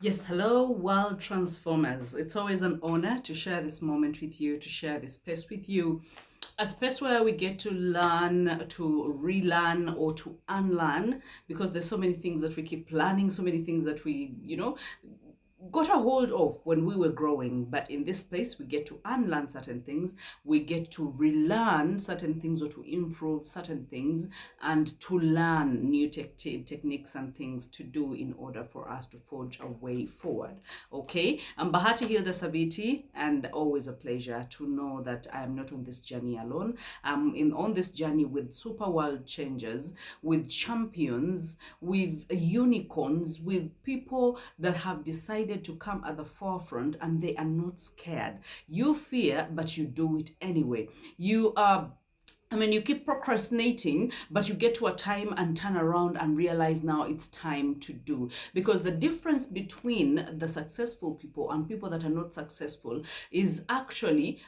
Yes, hello, world transformers. It's always an honor to share this moment with you, to share this space with you. A space where we get to learn, to relearn, or to unlearn, because there's so many things that we keep learning, so many things that we got a hold of when we were growing. But in this place, we get to unlearn certain things, we get to relearn certain things or to improve certain things, and to learn new techniques and things to do in order for us to forge a way forward. Okay, I'm Bahati Hilda Sabiti, and always a pleasure to know that I am not on this journey alone. I'm on this journey with super world changers, with champions, with unicorns, with people that have decided to come at the forefront and they are not scared. You fear, but you do it anyway. You keep procrastinating, but you get to a time and turn around and realize now it's time to do. Because the difference between the successful people and people that are not successful is actually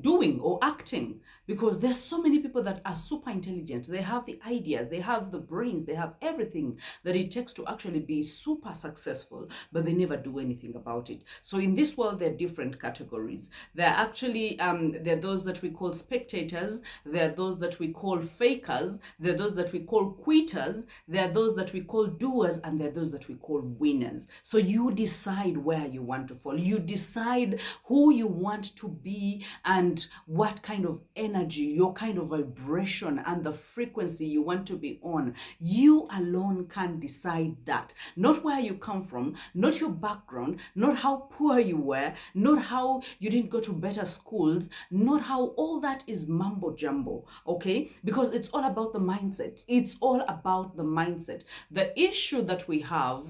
doing or acting, because there's so many people that are super intelligent. They have the ideas, they have the brains, they have everything that it takes to actually be super successful, but they never do anything about it. So in this world, there are different categories. There are actually there are those that we call spectators, there are those that we call fakers, there are those that we call quitters, there are those that we call doers, and there are those that we call winners. So you decide where you want to fall. You decide who you want to be and what kind of energy, your kind of vibration, and the frequency you want to be on. You alone can decide that. Not where you come from, not your background, not how poor you were, not how you didn't go to better schools, not how all that is mumbo jumbo, okay? Because it's all about the mindset. It's all about the mindset. The issue that we have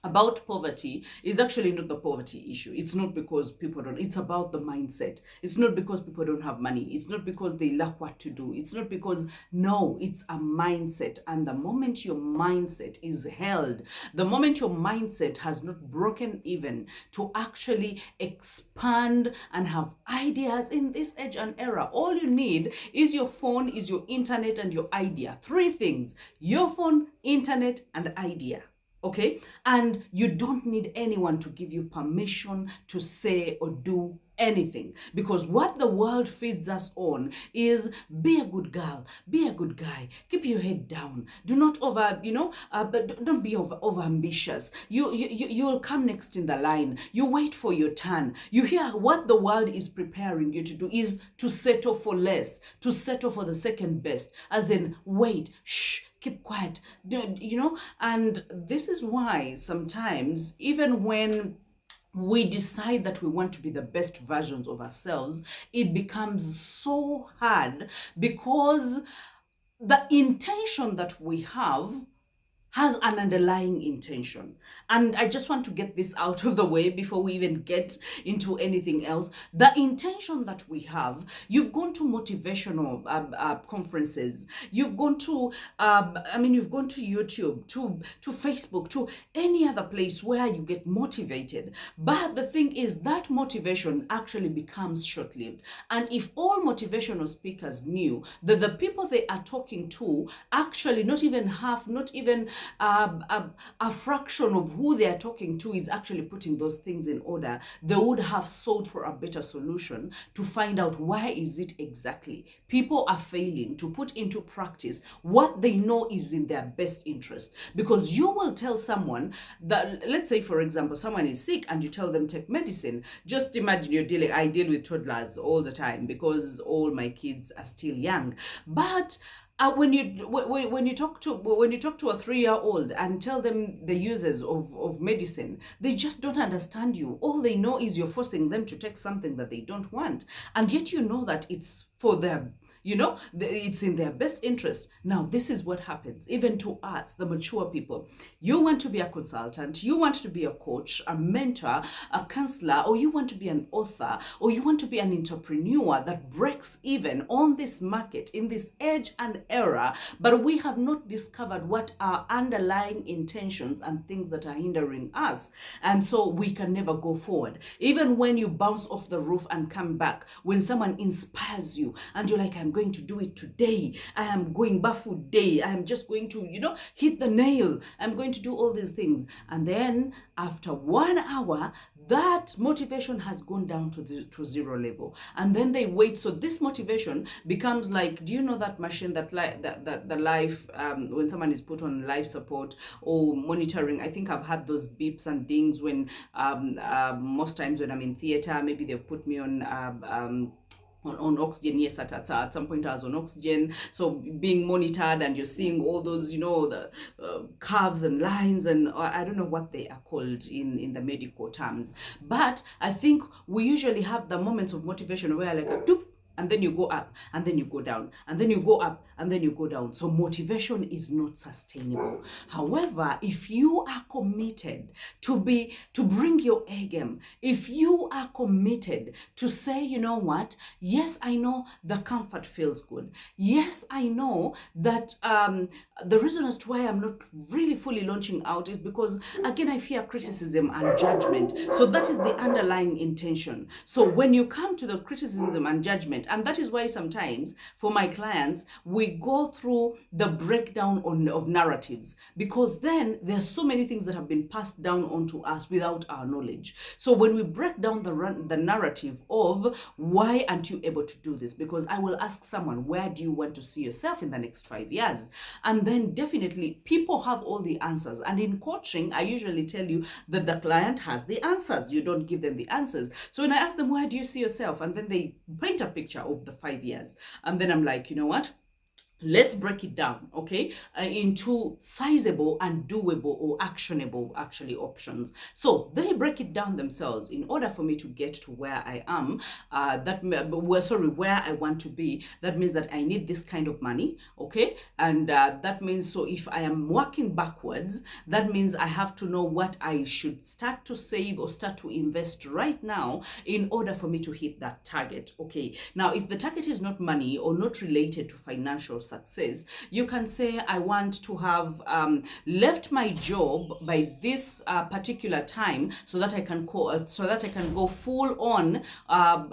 about poverty is actually not the poverty issue. It's not because people don't, it's about the mindset. It's not because people don't have money. It's not because they lack what to do. It's not because, no, it's a mindset. And the moment your mindset is held, the moment your mindset has not broken even to actually expand and have ideas in this age and era, all you need is your phone, is your internet, and your idea. Three things: your phone, internet, and idea. Okay, and you don't need anyone to give you permission to say or do anything, because what the world feeds us on is be a good girl, be a good guy, keep your head down, do not but don't be over ambitious. You'll come next in the line, you wait for your turn. You hear what the world is preparing you to do is to settle for less, to settle for the second best, as in wait, shh, keep quiet, and this is why sometimes, even when we decide that we want to be the best versions of ourselves, it becomes so hard, because the intention that we have has an underlying intention. And I just want to get this out of the way before we even get into anything else. The intention that we have, you've gone to motivational conferences, you've gone to, you've gone to YouTube, to Facebook, to any other place where you get motivated. But the thing is that motivation actually becomes short-lived. And if all motivational speakers knew that the people they are talking to actually not even half, not even a fraction of who they are talking to is actually putting those things in order, they would have sought for a better solution to find out why is it exactly people are failing to put into practice what they know is in their best interest. Because you will tell someone that, let's say for example, someone is sick and you tell them take medicine. Just imagine I deal with toddlers all the time because all my kids are still young. But when you talk to a 3-year old and tell them the uses of medicine, they just don't understand you. All they know is you're forcing them to take something that they don't want, and yet you know that it's for them. It's in their best interest. Now, this is what happens, even to us, the mature people. You want to be a consultant, you want to be a coach, a mentor, a counselor, or you want to be an author, or you want to be an entrepreneur that breaks even on this market, in this age and era, but we have not discovered what are underlying intentions and things that are hindering us. And so we can never go forward. Even when you bounce off the roof and come back, when someone inspires you and you're like, I'm going to do it today. I am going barefoot day. I am just going to, hit the nail. I'm going to do all these things. And then after 1 hour, that motivation has gone down to zero level, and then they wait. So this motivation becomes like, do you know that machine that the life, when someone is put on life support or monitoring? I think I've had those beeps and dings when most times when I'm in theater, maybe they've put me on oxygen. Yes, at some point I was on oxygen, so being monitored, and you're seeing all those, the curves and lines, and I don't know what they are called in the medical terms, but I think we usually have the moments of motivation where like a doop, and then you go up, and then you go down, and then you go up, and then you go down. So motivation is not sustainable. However, if you are committed to bring your A game, if you are committed to say, you know what, yes, I know the comfort feels good. Yes, I know that the reason as to why I'm not really fully launching out is because, again, I fear criticism and judgment. So that is the underlying intention. So when you come to the criticism and judgment, and that is why sometimes for my clients, we go through the breakdown of narratives, because then there's so many things that have been passed down onto us without our knowledge. So when we break down the narrative of why aren't you able to do this, because I will ask someone, where do you want to see yourself in the next 5 years? And then definitely people have all the answers. And in coaching, I usually tell you that the client has the answers. You don't give them the answers. So when I ask them, where do you see yourself? And then they paint a picture of the 5 years. And then I'm like, you know what? Let's break it down, okay, into sizable and doable or actionable actually options. So they break it down themselves. In order for me to get to where I am, where I want to be, that means that I need this kind of money, okay? And that means, so if I am working backwards, that means I have to know what I should start to save or start to invest right now in order for me to hit that target, okay? Now, if the target is not money or not related to financial success, you can say, I want to have left my job by this particular time, so that I can go full on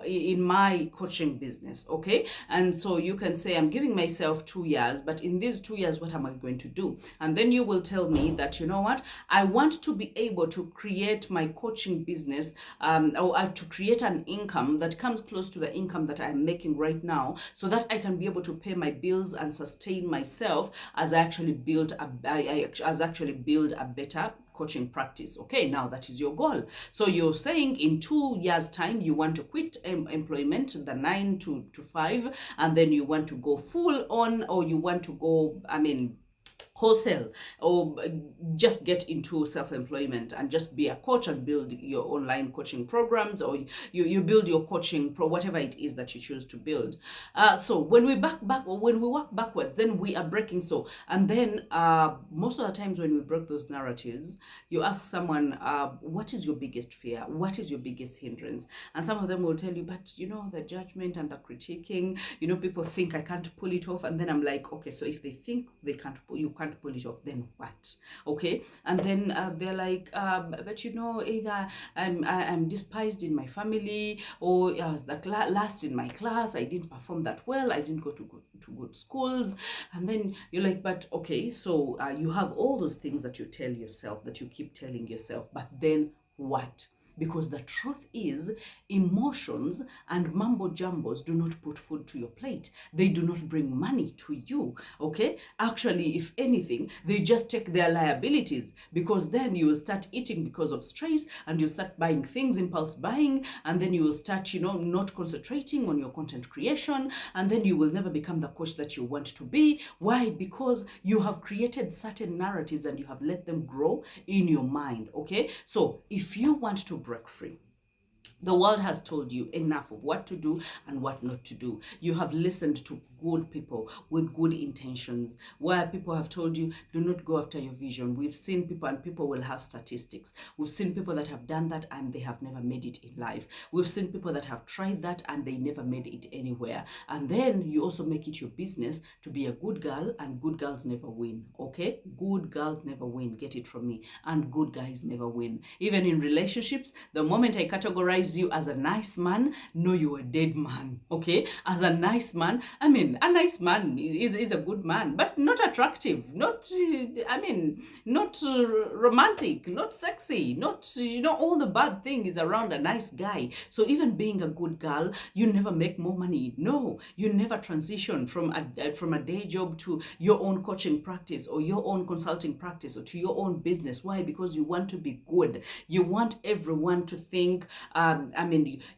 in my coaching business, okay? And so you can say, I'm giving myself 2 years, but in these 2 years, what am I going to do? And then you will tell me that, you know what, I want to be able to create my coaching business, or to create an income that comes close to the income that I'm making right now, so that I can be able to pay my bills and sustain myself as I actually build a better coaching practice. Okay, now that is your goal. So you're saying in 2 years time you want to quit employment, the 9 to 5, and then you want to go full on, or you want to go, wholesale, or just get into self-employment and just be a coach and build your online coaching programs, or you build your coaching whatever it is that you choose to build. So when we when we work backwards, then we are breaking. So, and then most of the times when we break those narratives, you ask someone, what is your biggest fear? What is your biggest hindrance? And some of them will tell you, but the judgment and the critiquing, people think I can't pull it off. And then I'm like, okay, so if they think you can't pull it off, then what? Okay. And then they're like, but either I'm despised in my family, or I was the last in my class, I didn't perform that well, I didn't go to good schools. And then you're like, but okay, so you have all those things that you tell yourself, that you keep telling yourself, but then what? Because the truth is, emotions and mumbo jumbos do not put food to your plate. They do not bring money to you, okay? Actually, if anything, they just take their liabilities, because then you will start eating because of stress, and you start buying things, impulse buying, and then you will start, not concentrating on your content creation, and then you will never become the coach that you want to be. Why? Because you have created certain narratives and you have let them grow in your mind, okay? So if you want to break free, the world has told you enough of what to do and what not to do. You have listened to good people with good intentions, where people have told you, do not go after your vision. We've seen people, and people will have statistics. We've seen people that have done that and they have never made it in life. We've seen people that have tried that and they never made it anywhere. And then you also make it your business to be a good girl, and good girls never win, okay? Good girls never win, get it from me. And good guys never win. Even in relationships, the moment I categorize you as a nice man, know you're a dead man, okay? As a nice man, mean, a nice man is a good man, but not attractive, not, not romantic, not sexy, not, all the bad things around a nice guy. So even being a good girl, you never make more money. No, you never transition from a day job to your own coaching practice or your own consulting practice or to your own business. Why? Because you want to be good. You want everyone to think,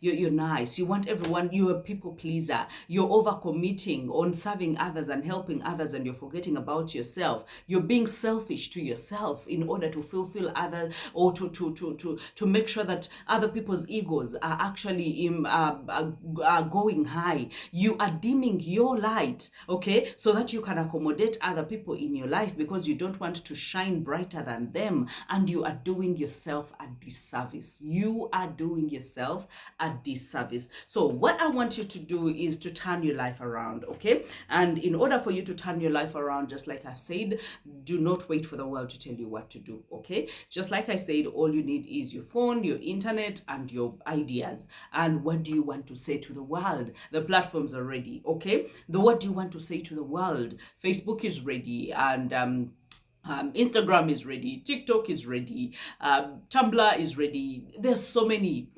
you're nice. You want everyone, you're a people pleaser. You're overcommitting on serving others and helping others, and you're forgetting about yourself. You're being selfish to yourself in order to fulfill others, or to make sure that other people's egos are actually going high. You are dimming your light, okay, so that you can accommodate other people in your life, because you don't want to shine brighter than them, and you are doing yourself a disservice. You are doing yourself a disservice. So what I want you to do is to turn your life around, okay? And in order for you to turn your life around, just like I've said, do not wait for the world to tell you what to do, okay? Just like I said, all you need is your phone, your internet, and your ideas. And what do you want to say to the world? The platforms are ready, okay? What do you want to say to the world? Facebook is ready, and Instagram is ready, TikTok is ready, Tumblr is ready. There's so many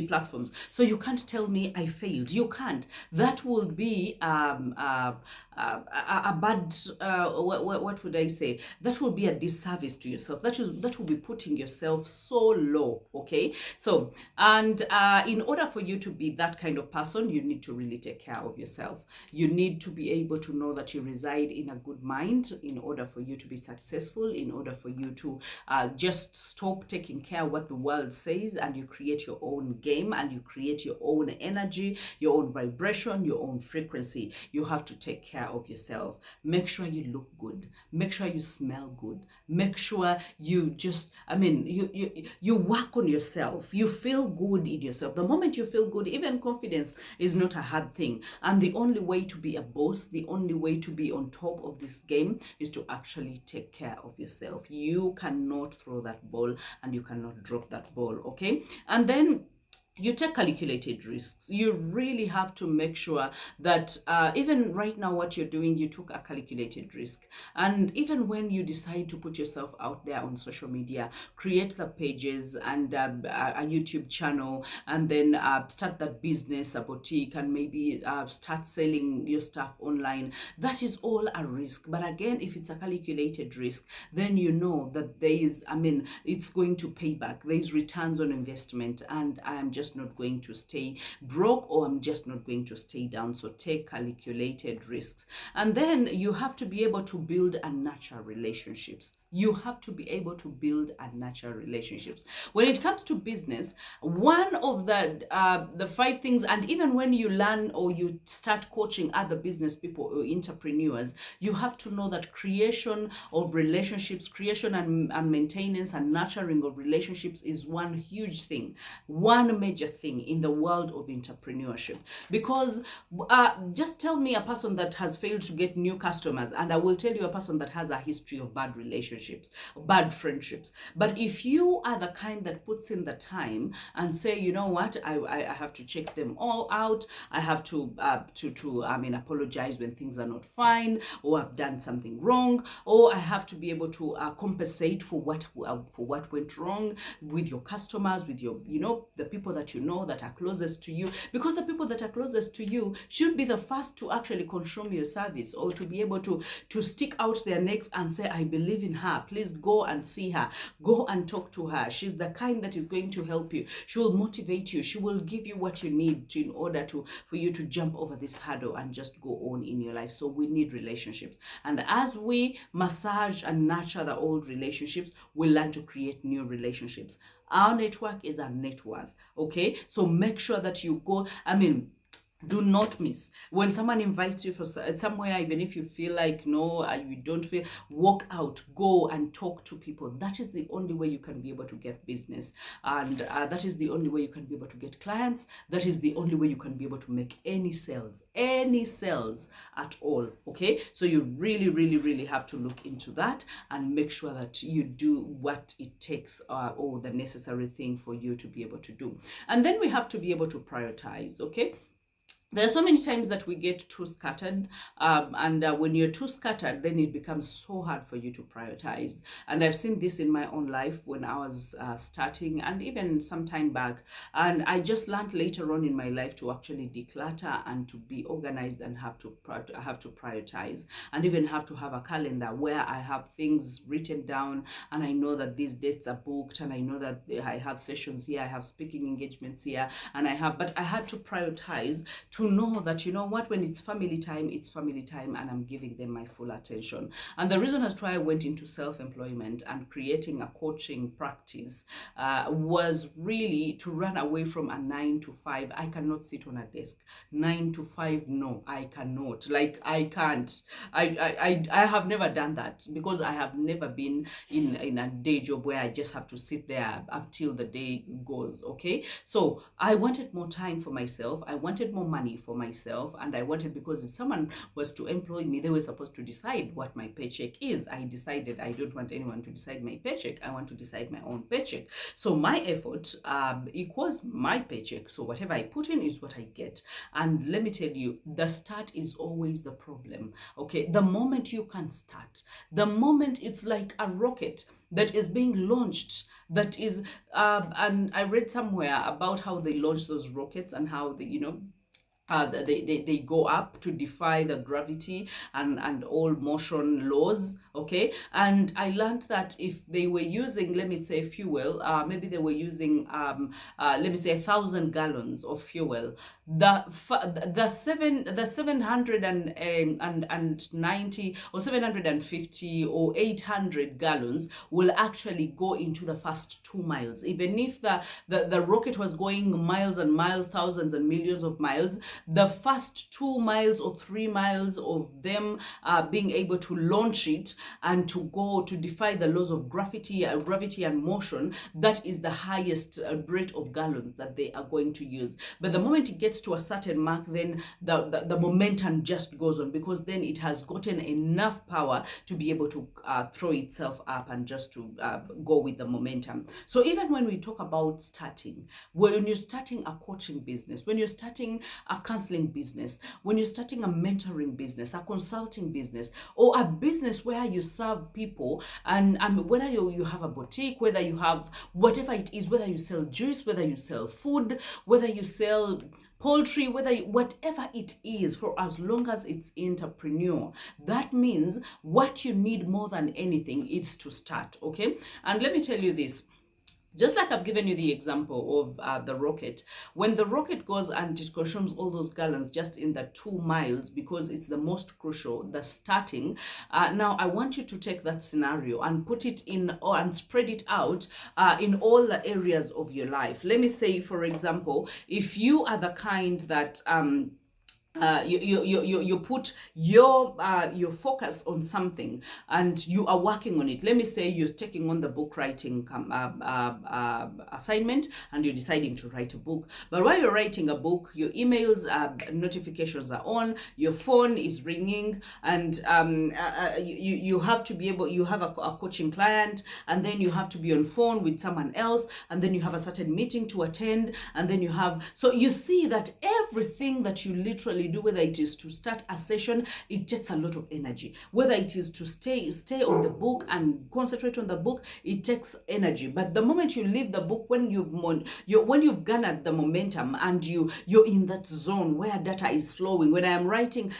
platforms. So you can't tell me I failed. You can't. That will be a bad, what would I say? That will be a disservice to yourself. That will be putting yourself so low, okay? So, and in order for you to be that kind of person, you need to really take care of yourself. You need to be able to know that you reside in a good mind in order for you to be successful, in order for you to just stop taking care of what the world says, and you create your own game, and you create your own energy, your own vibration, your own frequency. You have to take care of yourself. Make sure you look good. Make sure you smell good. Make sure you just, you work on yourself. You feel good in yourself. The moment you feel good, even confidence is not a hard thing. And the only way to be a boss, the only way to be on top of this game is to actually take care of yourself. You cannot throw that ball, and you cannot drop that ball, okay? And then you take calculated risks. You really have to make sure that even right now what you're doing, you took a calculated risk. And even when you decide to put yourself out there on social media, create the pages and a YouTube channel, and then start that business, a boutique, and maybe start selling your stuff online. That is all a risk. But again, if it's a calculated risk, then you know that there is, it's going to pay back. There is returns on investment, and I'm just not going to stay broke, or I'm just not going to stay down. So take calculated risks. And then you have to be able to build and nurture relationships. You have to be able to build and nurture relationships. When it comes to business, one of the 5 things, and even when you learn or you start coaching other business people or entrepreneurs, you have to know that creation of relationships, creation and maintenance and nurturing of relationships is one huge thing, one major thing in the world of entrepreneurship. Because just tell me a person that has failed to get new customers, and I will tell you a person that has a history of bad relationships, bad friendships. But if you are the kind that puts in the time and say, you know what, I have to check them all out, I have to apologize when things are not fine, or I've done something wrong, or I have to be able to compensate for what went wrong with your customers, with your, the people that you know that are closest to you, because the people that are closest to you should be the first to actually consume your service, or to be able to stick out their necks and say, I believe in her, please go and see her, go and talk to her. She's the kind that is going to help you. She will motivate you. She will give you what you need in order for you to jump over this hurdle and just go on in your life. So we need relationships. And as we massage and nurture the old relationships, we learn to create new relationships. Our network is our net worth, okay? So make sure that you go, do not miss when someone invites you for somewhere, even if you feel like no, you don't feel, walk out, go and talk to people. That is the only way you can be able to get business, and that is the only way you can be able to get clients. That is the only way you can be able to make any sales at all, okay? So you really have to look into that and make sure that you do what it takes, or the necessary thing for you to be able to do. And then we have to be able to prioritize, okay? There are so many times that we get too scattered, and when you're too scattered, then it becomes so hard for you to prioritize. And I've seen this in my own life when I was starting, and even some time back. And I just learned later on in my life to actually declutter and to be organized and have to prioritize, and even have to have a calendar where I have things written down, and I know that these dates are booked, and I know that I have sessions here, I have speaking engagements here, and but I had to prioritize to know that, you know what, when it's family time, and I'm giving them my full attention. And the reason as to why I went into self-employment and creating a coaching practice was really to run away from a 9 to 5. I cannot sit on a desk 9 to 5. No, I cannot. Like, I can't. I have never done that, because I have never been in a day job where I just have to sit there until the day goes. Okay, so I wanted more time for myself. I wanted more money for myself, and I wanted, because if someone was to employ me, they were supposed to decide what my paycheck is. I decided I don't want anyone to decide my paycheck. I want to decide my own paycheck. So my effort equals my paycheck. So whatever I put in is what I get. And let me tell you, the start is always the problem. Okay, the moment you can start, the moment it's like a rocket that is being launched, that is and I read somewhere about how they launch those rockets, and how they go up to defy the gravity and all motion laws. Okay, and I learned that if they were using, let me say, fuel, maybe they were using let me say 1,000 gallons of fuel, the 790 or 750 or 800 gallons will actually go into the first 2 miles. Even if the rocket was going miles and miles, thousands and millions of miles, the first 2 miles or 3 miles of them being able to launch it and to go to defy the laws of gravity and motion, that is the highest rate of gallons that they are going to use. But the moment it gets to a certain mark, then the momentum just goes on, because then it has gotten enough power to be able to throw itself up and just to go with the momentum. So even when we talk about starting, when you're starting a coaching business, when you're starting a counseling business, when you're starting a mentoring business, a consulting business, or a business where you serve people, and whether you have a boutique, whether you have whatever it is, whether you sell juice, whether you sell food, whether you sell poultry, whatever it is, for as long as it's entrepreneur, that means what you need more than anything is to start. Okay, and let me tell you this. Just like I've given you the example of the rocket, when the rocket goes and it consumes all those gallons just in the 2 miles, because it's the most crucial, the starting. Now, I want you to take that scenario and put it in, and spread it out in all the areas of your life. Let me say, for example, if you are the kind that you put your focus on something and you are working on it. Let me say you're taking on the book writing assignment, and you're deciding to write a book. But while you're writing a book, your emails notifications are on, your phone is ringing, and you have to be able, you have a coaching client, and then you have to be on phone with someone else, and then you have a certain meeting to attend, and then you have, so you see that everything that you literally do, whether it is to start a session, it takes a lot of energy. Whether it is to stay on the book and concentrate on the book, it takes energy. But the moment you leave the book, when you've garnered the momentum and you're in that zone where data is flowing. When I am writing,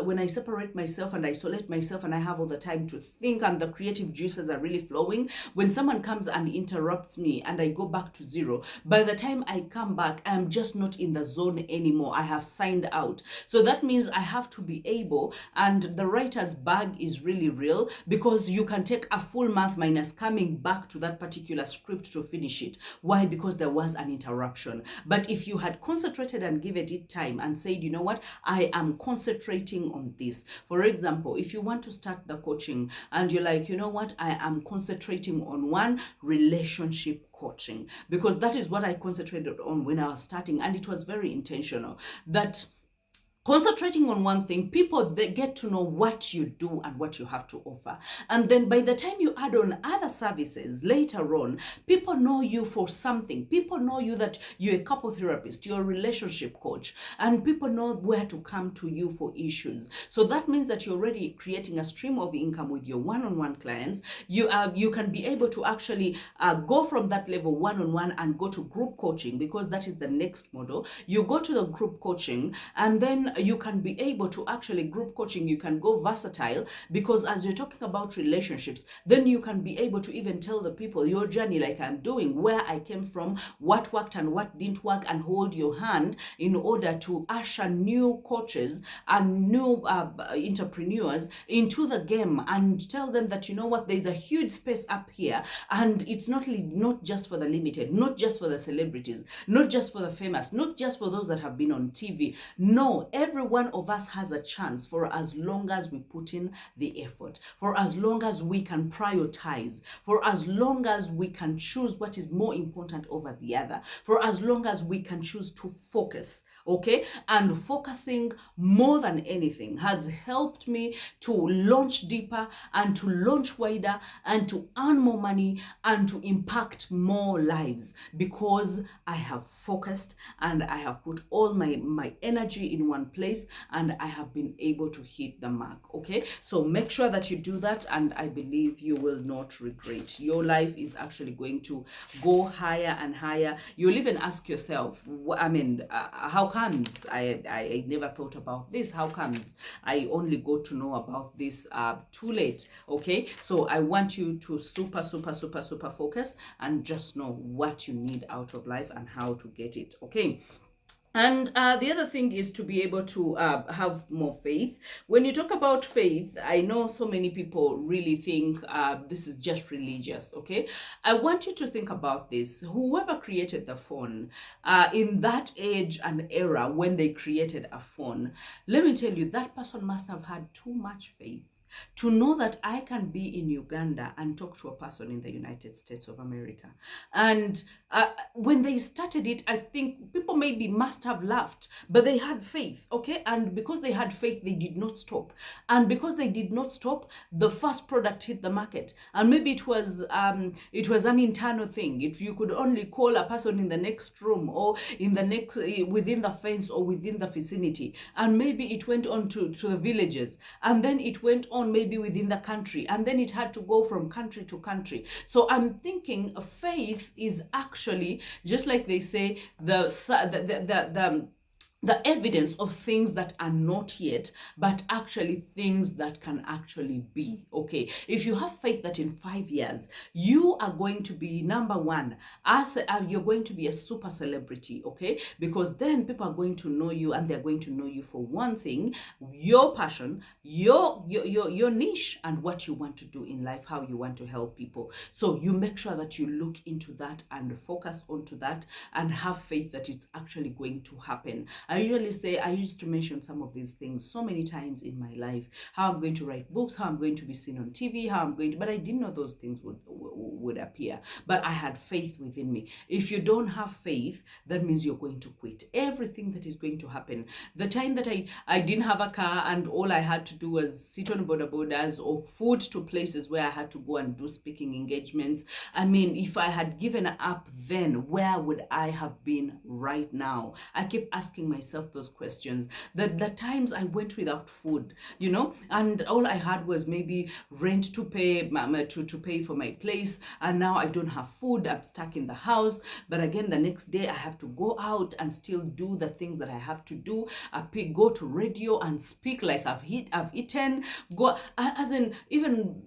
when I separate myself and isolate myself, and I have all the time to think, and the creative juices are really flowing, when someone comes and interrupts me and I go back to zero, by the time I come back, I'm just not in the zone anymore. I have signed out. So that means I have to be able, and the writer's bag is really real, because you can take a full month minus coming back to that particular script to finish it. Why? Because there was an interruption. But if you had concentrated and given it time and said, you know what, I am concentrating on this. For example, if you want to start the coaching and you're like, you know what, I am concentrating on one relationship coaching, because that is what I concentrated on when I was starting, and it was very intentional. That Concentrating on one thing, people, they get to know what you do and what you have to offer. And then by the time you add on other services later on, people know you for something. People know you that you're a couple therapist, you're a relationship coach, and people know where to come to you for issues. So that means that you're already creating a stream of income with your one-on-one clients. You can be able to actually go from that level one-on-one and go to group coaching, because that is the next model. You go to the group coaching, and then you can be able to actually group coaching, you can go versatile, because as you're talking about relationships, then you can be able to even tell the people your journey, like I'm doing, where I came from, what worked and what didn't work, and hold your hand in order to usher new coaches and new entrepreneurs into the game, and tell them that, you know what, there's a huge space up here, and it's not just for the limited, not just for the celebrities, not just for the famous, not just for those that have been on TV. No, every one of us has a chance, for as long as we put in the effort, for as long as we can prioritize, for as long as we can choose what is more important over the other, for as long as we can choose to focus, okay? And focusing more than anything has helped me to launch deeper and to launch wider and to earn more money and to impact more lives, because I have focused and I have put all my energy in one place, and I have been able to hit the mark. Okay, so make sure that you do that, and I believe you will not regret. Your life is actually going to go higher and higher. You'll even ask yourself, how comes I never thought about this? How comes I only got to know about this too late? Okay, so I want you to super focus and just know what you need out of life and how to get it. Okay. And the other thing is to be able to have more faith. When you talk about faith, I know so many people really think this is just religious, okay? I want you to think about this. Whoever created the phone, in that age and era when they created a phone, let me tell you, that person must have had too much faith to know that I can be in Uganda and talk to a person in the United States of America. And when they started it, I think people maybe must have laughed, but they had faith, okay? And because they had faith, they did not stop. And because they did not stop, the first product hit the market. And maybe it was an internal thing. You could only call a person in the next room, or in the next, within the fence, or within the vicinity. And maybe it went on to the villages. And then it went on maybe within the country, and then it had to go from country to country. So I'm thinking faith is actually, just like they say, the evidence of things that are not yet, but actually things that can actually be. Okay, if you have faith that in 5 years you are going to be number one, you're going to be a super celebrity, okay? Because then people are going to know you, and they're going to know you for one thing: your passion, your niche, and what you want to do in life, how you want to help people. So you make sure that you look into that and focus onto that, and have faith that it's actually going to happen. I used to mention some of these things so many times in my life: how I'm going to write books, how I'm going to be seen on TV, but I didn't know those things would appear. But I had faith within me. If you don't have faith, that means you're going to quit everything that is going to happen. The time that I didn't have a car, and all I had to do was sit on borders or food to places where I had to go and do speaking engagements. I mean, if I had given up then, where would I have been right now? I keep asking myself those questions. The times I went without food, and all I had was maybe rent to pay, to pay for my place, and now I don't have food. I'm stuck in the house. But again, the next day I have to go out and still do the things that I have to do. Go to radio and speak like I've eaten. Go as in even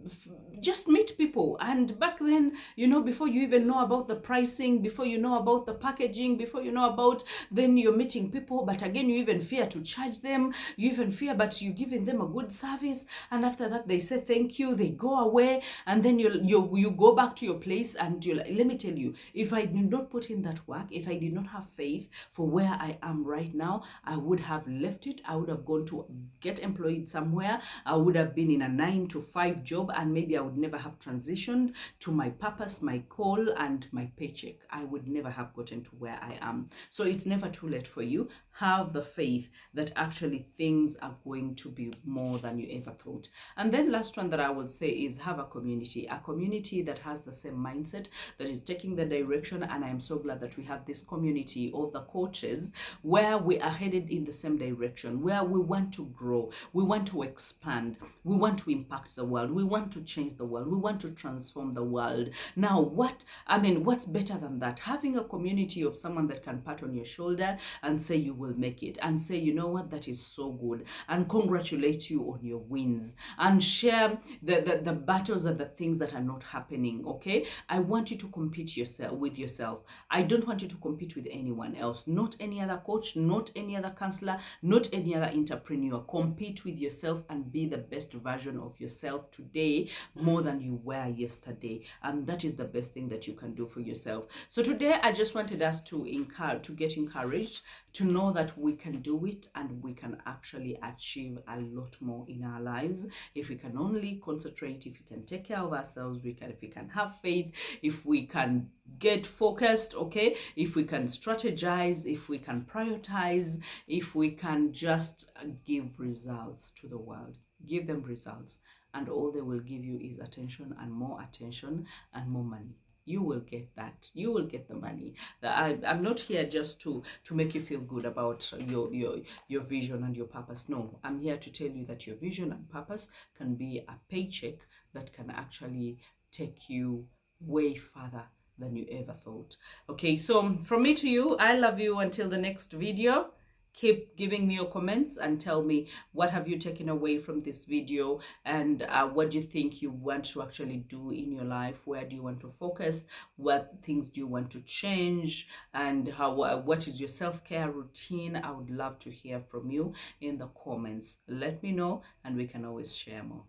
just meet people. And back then, before you even know about the pricing, before you know about the packaging, before you know about, then you're meeting people, but again, you even fear to charge them. You even fear, but you're giving them a good service, and after that they say thank you, they go away, and then you go back to your place, and let me tell you, if I did not put in that work, if I did not have faith for where I am right now, I would have left it. I would have gone to get employed somewhere. I would have been in a 9 to 5 job, and maybe I I would never have transitioned to my purpose, my call, and my paycheck. I would never have gotten to where I am. So it's never too late for you. Have the faith that actually things are going to be more than you ever thought. And then last one that I would say is have a community that has the same mindset, that is taking the direction. And I am so glad that we have this community of the coaches where we are headed in the same direction, where we want to grow, we want to expand, we want to impact the world, we want to change the world, we want to transform the world. Now, what's better than that? Having a community of someone that can pat on your shoulder and say you will make it, and say, you know what, that is so good, and congratulate you on your wins, and share the battles and the things that are not happening. Okay, I want you to compete with yourself. I don't want you to compete with anyone else, not any other coach, not any other counselor, not any other entrepreneur. Compete with yourself and be the best version of yourself today more than you were yesterday. And that is the best thing that you can do for yourself. So today I just wanted us to get encouraged, to know that we can do it, and we can actually achieve a lot more in our lives if we can only concentrate, if we can take care of ourselves, if we can have faith, if we can get focused, okay, if we can strategize, if we can prioritize, if we can just give results to the world. Give them results, and all they will give you is attention and more money. You will get that. You will get the money. I'm not here just to make you feel good about your vision and your purpose. No, I'm here to tell you that your vision and purpose can be a paycheck that can actually take you way further than you ever thought. Okay, so from me to you, I love you. Until the next video, keep giving me your comments and tell me what have you taken away from this video, and what do you think you want to actually do in your life. Where do you want to focus? What things do you want to change? And what is your self-care routine? I would love to hear from you in the comments. Let me know, and we can always share more.